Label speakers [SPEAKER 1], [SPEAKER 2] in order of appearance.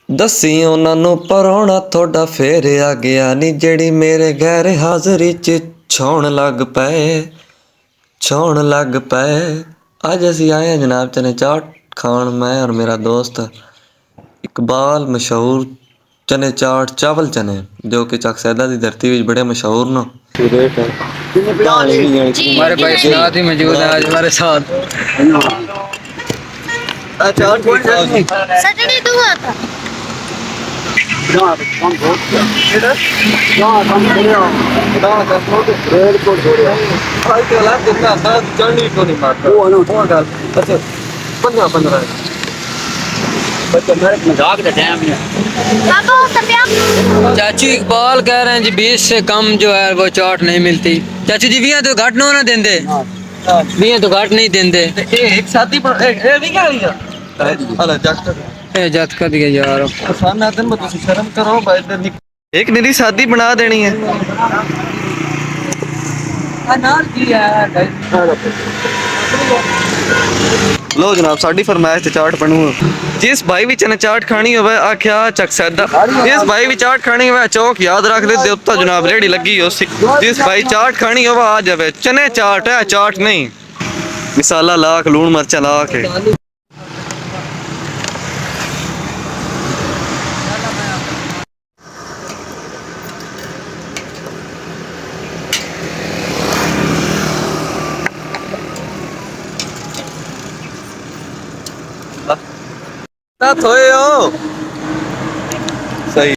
[SPEAKER 1] दसी उन्होंने पराउणा थोड़ा फेर आ गया नी जेड़ी मेरे गैर हाज़री च छौण लग पे। अज असी आए हैं जनाब चने चाट खान, मैं और मेरा दोस्त इकबाल। मशहूर चने चाट चावल चने जो कि चक सैदा की धरती में बड़े मशहूर न।
[SPEAKER 2] हमारे भाई साथ ही मौजूद है आज हमारे साथ।
[SPEAKER 3] सैटरडे दुआ था। बाबा
[SPEAKER 2] चाचू इकबाल कह रहे हैं जी 20 से कम जो है वो चाट नहीं मिलती। चाचू जी 20 तो घट ना देंदे, 20 तो घट नहीं देंदे।
[SPEAKER 1] एक साथी
[SPEAKER 2] जत कर दिया यार,
[SPEAKER 1] शर्म करो भाई, एक निरी शादी बना देनी है। लो जनाब साड़ी फरमाइश ते चाट बनू। जिस भाई भी चने चाट खानी होवे आख्या चक सैदा, जिस भाई भी चाट खानी होवे चौक याद रख ले देवता जनाब रेडी लगी हो। जिस भाई चाट खानी होवे आ जावे। चने चाट है, चाट नहीं। मिसाला लाख लून मरचा लाख है। थोए हो